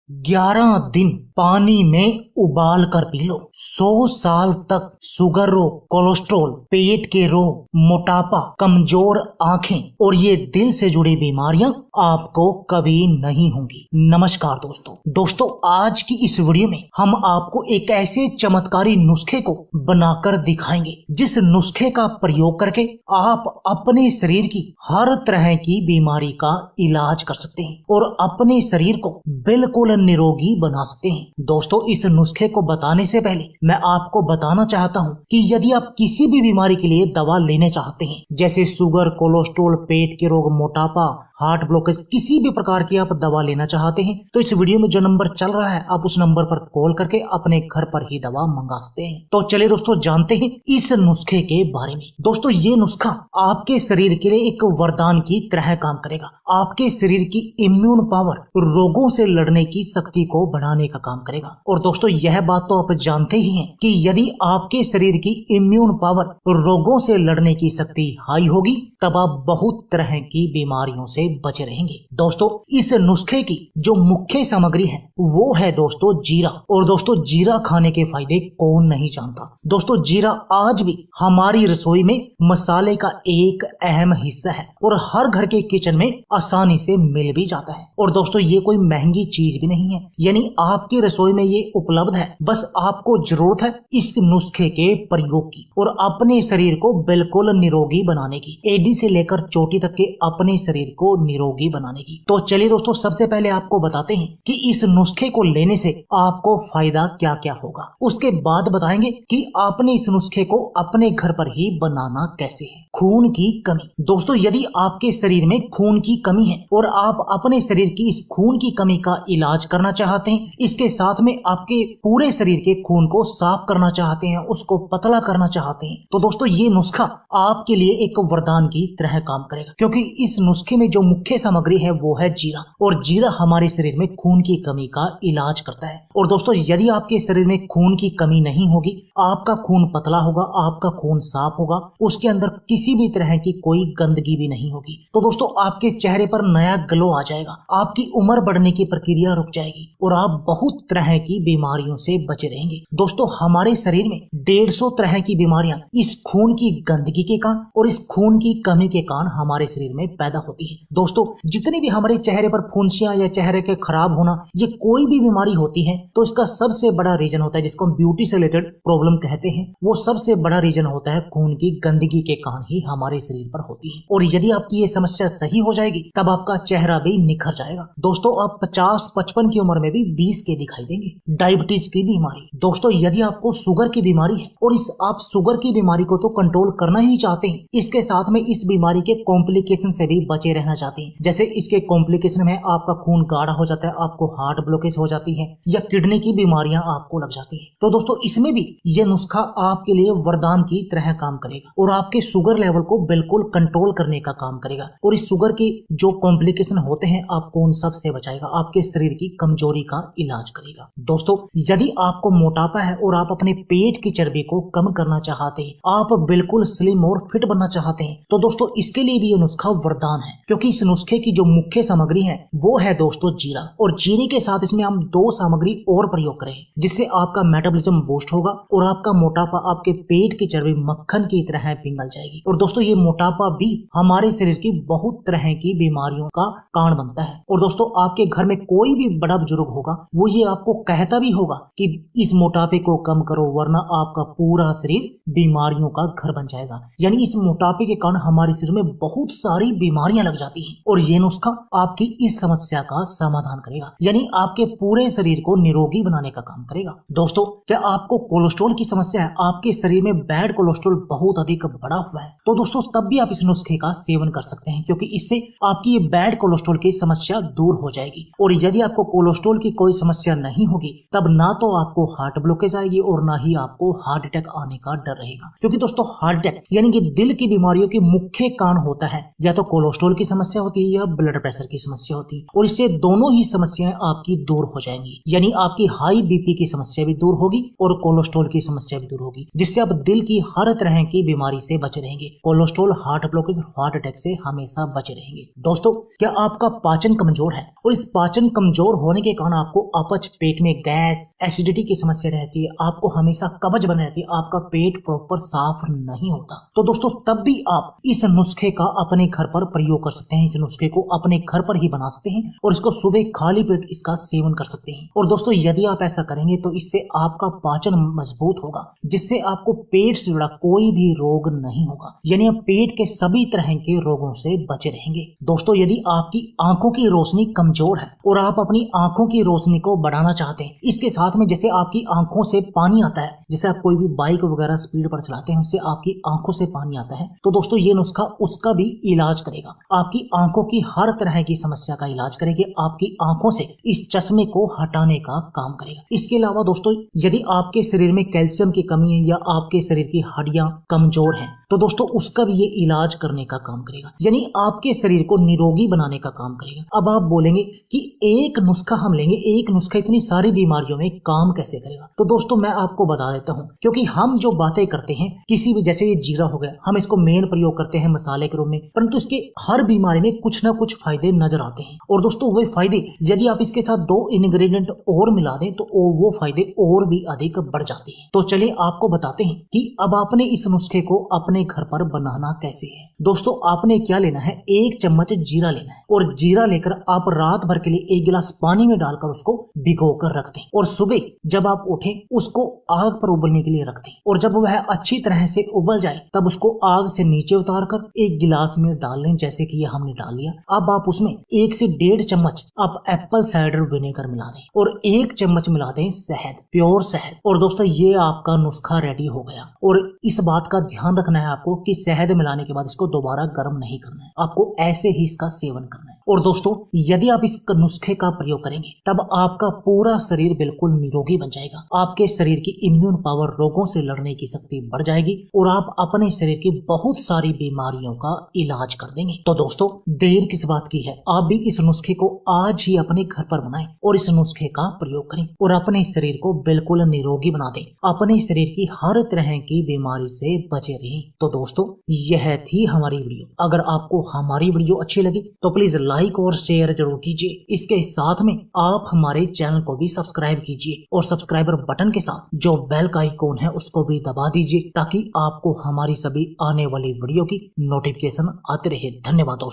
11 दिन पानी में उबाल कर पी लो। 100 साल तक शुगर रोग, कोलेस्ट्रॉल, पेट के रोग, मोटापा, कमजोर आंखें और ये दिल से जुड़ी बीमारियां आपको कभी नहीं होंगी। नमस्कार दोस्तों, आज की इस वीडियो में हम आपको एक ऐसे चमत्कारी नुस्खे को बनाकर दिखाएंगे जिस नुस्खे का प्रयोग करके आप अपने शरीर की हर तरह की बीमारी का इलाज कर सकते हैं और अपने शरीर को बिल्कुल निरोगी बना सकते हैं। दोस्तों, इस नुस्खे को बताने से पहले मैं आपको बताना चाहता हूं कि यदि आप किसी भी बीमारी के लिए दवा लेने चाहते हैं, जैसे शुगर, कोलेस्ट्रॉल, पेट के रोग, मोटापा, हार्ट ब्लॉकेज, किसी भी प्रकार की आप दवा लेना चाहते हैं तो इस वीडियो में जो नंबर चल रहा है आप उस नंबर पर कॉल करके अपने घर पर ही दवा मंगा सकते हैं। तो चलिए दोस्तों, जानते हैं इस नुस्खे के बारे में। दोस्तों, ये नुस्खा आपके शरीर के लिए एक वरदान की तरह काम करेगा। आपके शरीर की इम्यून पावर, रोगों से लड़ने की शक्ति को बढ़ाने का काम करेगा। और दोस्तों, यह बात तो आप जानते ही हैं कि यदि आपके शरीर की इम्यून पावर, रोगों से लड़ने की शक्ति हाई होगी तब आप बहुत तरह की बीमारियों से बचे रहेंगे। दोस्तों, इस नुस्खे की जो मुख्य सामग्री है वो है दोस्तों जीरा। और दोस्तों, जीरा खाने के फायदे कौन नहीं जानता। दोस्तों, जीरा आज भी हमारी रसोई में मसाले का एक अहम हिस्सा है और हर घर के किचन में आसानी से मिल भी जाता है। और दोस्तों, ये कोई महंगी चीज भी नहीं है, यानी आपकी रसोई में ये उपलब्ध है। बस आपको जरूरत है इस नुस्खे के प्रयोग की और अपने शरीर को बिल्कुल निरोगी बनाने की, एडी से लेकर चोटी तक के अपने शरीर को निरोगी बनाने की। तो चलिए दोस्तों, सबसे पहले आपको बताते हैं कि इस नुस्खे को लेने से आपको फायदा क्या क्या होगा। उसके बाद बताएंगे कि आपने इस नुस्खे को अपने घर पर ही बनाना कैसे है। खून की कमी। दोस्तों, यदि आपके शरीर में खून की कमी है और आप अपने शरीर की इस खून की कमी का इलाज करना चाहते हैं, इसके साथ में आपके पूरे शरीर के खून को साफ करना चाहते हैं, उसको पतला करना चाहते हैं, तो दोस्तों ये नुस्खा आपके लिए एक वरदान की तरह काम करेगा। क्योंकि इस नुस्खे में जो मुख्य सामग्री है वो है जीरा, और जीरा हमारे शरीर में खून की कमी का इलाज करता है। और दोस्तों, यदि आपके शरीर में खून की कमी नहीं होगी, आपका खून पतला होगा, आपका खून साफ होगा, उसके अंदर किसी भी तरह की कोई गंदगी भी नहीं होगी, तो दोस्तों आपके चेहरे पर नया ग्लो आ जाएगा, आपकी उम्र बढ़ने की प्रक्रिया रुक जाएगी और आप बहुत तरह की बीमारियों से बचे रहेंगे। दोस्तों, हमारे शरीर में 150 तरह की बीमारियां इस खून की गंदगी के कारण और इस खून की कमी के कारण हमारे शरीर में पैदा होती है। दोस्तों, जितनी भी हमारे चेहरे पर फुंसियां या चेहरे के खराब होना, ये कोई भी बीमारी होती है तो इसका सबसे बड़ा रीजन होता है, जिसको हम ब्यूटी से रिलेटेड प्रॉब्लम कहते हैं, वो सबसे बड़ा रीजन होता है खून की गंदगी के कारण ही हमारे शरीर पर होती है। और यदि आपकी ये समस्या सही हो जाएगी तब आपका चेहरा भी निखर जाएगा। दोस्तों, आप 50-55 की उम्र में भी 20 के दिखाई देंगे। डायबिटीज की बीमारी। दोस्तों, यदि आपको शुगर की बीमारी है और आप शुगर की बीमारी को तो कंट्रोल करना ही चाहते हैं, इसके साथ में इस बीमारी के कॉम्प्लिकेशन से भी बचे रहना चाहते हैं, जैसे इसके कॉम्प्लिकेशन में आपका खून गाढ़ा हो जाता है, आपको हार्ट ब्लॉकेज हो जाती है या किडनी की बीमारियां आपको लग जाती है, तो दोस्तों इसमें भी यह नुस्खा आपके लिए वरदान की तरह काम करेगा और आपके शुगर लेवल को बिल्कुल कंट्रोल करने का काम करेगा। और इस शुगर के जो कॉम्प्लिकेशन होते हैं आपको उन सब से बचाएगा, आपके शरीर की कमजोरी का इलाज करेगा। दोस्तों, यदि आपको मोटापा है और आप अपने पेट की चर्बी को कम करना चाहते हैं, आप बिल्कुल स्लिम और फिट बनना चाहते हैं, तो दोस्तों इसके लिए भी ये नुस्खा वरदान है। क्योंकि इस नुस्खे की जो मुख्य सामग्री है वो है दोस्तों जीरा, और जीरे के साथ इसमें हम 2 सामग्री और प्रयोग करें जिससे आपका मेटाबॉलिज्म बूस्ट होगा और आपका मोटापा, आपके पेट की चर्बी मक्खन की तरह पिघल जाएगी। और दोस्तों, ये मोटापा भी हमारे शरीर की बहुत तरह की बीमारियों का कारण बनता है। और दोस्तों, आपके घर में कोई भी बड़ा बुजुर्ग होगा वो ये आपको कहता भी होगा कि इस मोटापे को कम करो वरना आपका पूरा शरीर बीमारियों का घर बन जाएगा। यानी इस मोटापे के कारण हमारे शरीर में बहुत सारी बीमारियां लग जाती हैं और ये नुस्खा आपकी इस समस्या का समाधान करेगा, यानी आपके पूरे शरीर को निरोगी बनाने का काम करेगा। दोस्तों, क्या आपको कोलेस्ट्रॉल की समस्या है, आपके शरीर में बैड कोलेस्ट्रॉल बहुत अधिक बढ़ा हुआ है, तो दोस्तों तब भी आप इस नुस्खे का सेवन कर सकते हैं, क्योंकि इससे आपकी ये बैड कोलेस्ट्रॉल की समस्या दूर हो जाएगी। और यदि आपको कोलेस्ट्रॉल की कोई समस्या नहीं होगी तब ना तो आपको हार्ट ब्लॉकेज आएगी और ना ही आपको हार्ट अटैक आने का डर रहेगा। क्योंकि दोस्तों, हार्ट अटैक यानी कि दिल की बीमारियों के मुख्य कारण होता है या तो कोलेस्ट्रॉल की समस्या समस्या होती है या ब्लड प्रेशर की समस्या होती है, और इससे दोनों ही समस्याएं आपकी दूर हो जाएंगी। यानी आपकी हाई बीपी की समस्या भी दूर होगी और कोलेस्ट्रॉल की समस्या भी दूर होगी, जिससे आप दिल की हर तरह की बीमारी से बचे रहेंगे। Cholesterol, heart blockage, heart attack से हमेशा बचे रहेंगे। दोस्तों, क्या आपका पाचन कमजोर है और इस पाचन कमजोर होने के कारण आपको अपच, पेट में गैस, एसिडिटी की समस्या रहती है, आपको हमेशा कब्ज बनी रहती है, आपका पेट प्रॉपर साफ नहीं होता, तो दोस्तों तब भी आप इस नुस्खे का अपने घर पर प्रयोग कर सकते हैं। इस नुस्खे को अपने घर पर ही बना सकते हैं और इसको सुबह खाली पेट इसका सेवन कर सकते हैं। और दोस्तों, यदि आप ऐसा करेंगे तो इससे आपका पाचन मजबूत होगा, जिससे आपको पेट से जुड़ा कोई भी रोग नहीं होगा, यानी आप पेट के सभी तरह के रोगों से बचे रहेंगे। दोस्तों, यदि आपकी आंखों की रोशनी कमजोर है और आप अपनी आंखों की रोशनी को बढ़ाना चाहते हैं, इसके साथ में जैसे आपकी आंखों से पानी आता है, जैसे आप कोई भी बाइक वगैरह स्पीड पर चलाते हैं उससे आपकी आंखों से पानी आता है, तो दोस्तों ये नुस्खा उसका भी इलाज करेगा। आपकी आंखों की हर तरह की समस्या का इलाज करेगी, आपकी आंखों से इस चश्मे को हटाने का काम करेगा। इसके अलावा दोस्तों, यदि आपके शरीर में कैल्शियम की कमी है या आपके शरीर की हड्डियां कमजोर हैं, तो दोस्तों उसका भी ये इलाज करने का काम करेगा, यानी आपके शरीर को निरोगी बनाने का काम करेगा। अब आप बोलेंगे कि एक नुस्खा हम लेंगे, एक नुस्खा इतनी सारी बीमारियों में काम कैसे करेगा? तो दोस्तों मैं आपको बता देता हूं, क्योंकि हम जो बातें करते हैं किसी भी, जैसे ये जीरा हो गया, हम इसको मेन प्रयोग करते हैं मसाले के रूप में, परंतु इसके हर बीमारी में कुछ ना कुछ फायदे नजर आते हैं। और दोस्तों वो फायदे यदि आप इसके साथ 2 इंग्रेडिएंट और मिला दें तो वो फायदे और भी अधिक बढ़ जाते हैं। तो चलिए आपको बताते हैं कि अब आपने इस नुस्खे को अपने घर पर बनाना कैसे है। दोस्तों, आपने क्या लेना है, 1 चम्मच जीरा लेना है, और जीरा लेकर आप रात भर के लिए 1 गिलास पानी में डालकर उसको भिगो कर रख दें, और सुबह जब आप उठें उसको आग पर उबलने के लिए रख दें, और जब वह अच्छी तरह से उबल जाए तब उसको आग से नीचे उतार कर 1 गिलास में डाल लें, जैसे कि ये हमने डाल लिया। अब आप उसमें 1 से 1.5 चम्मच आप एप्पल साइडर विनेगर मिला दें और 1 चम्मच मिला दें शहद, प्योर शहद। और दोस्तों ये आपका नुस्खा रेडी हो गया। और इस बात का ध्यान रखना है आपको कि शहद मिलाने के बाद इसको दोबारा गर्म नहीं करना है, आपको ऐसे ही इसका सेवन करना है। और दोस्तों, यदि आप इस नुस्खे का प्रयोग करेंगे तब आपका पूरा शरीर बिल्कुल निरोगी बन जाएगा, आपके शरीर की इम्यून पावर, रोगों से लड़ने की शक्ति बढ़ जाएगी और आप अपने शरीर की बहुत सारी बीमारियों का इलाज कर देंगे। तो दोस्तों देर किस बात की है, आप भी इस नुस्खे को आज ही अपने घर पर बनाएं और इस नुस्खे का प्रयोग करें और अपने शरीर को बिल्कुल निरोगी बना दें, अपने शरीर की हर तरह की बीमारी से बचे रहें। तो दोस्तों यह थी हमारी वीडियो। अगर आपको हमारी वीडियो अच्छी लगी तो प्लीज लाइक और शेयर जरूर कीजिए। इसके साथ में आप हमारे चैनल को भी सब्सक्राइब कीजिए और सब्सक्राइबर बटन के साथ जो बेल का आइकॉन है उसको भी दबा दीजिए, ताकि आपको हमारी सभी आने वाली वीडियो की नोटिफिकेशन आते रहे। धन्यवाद दोस्तों।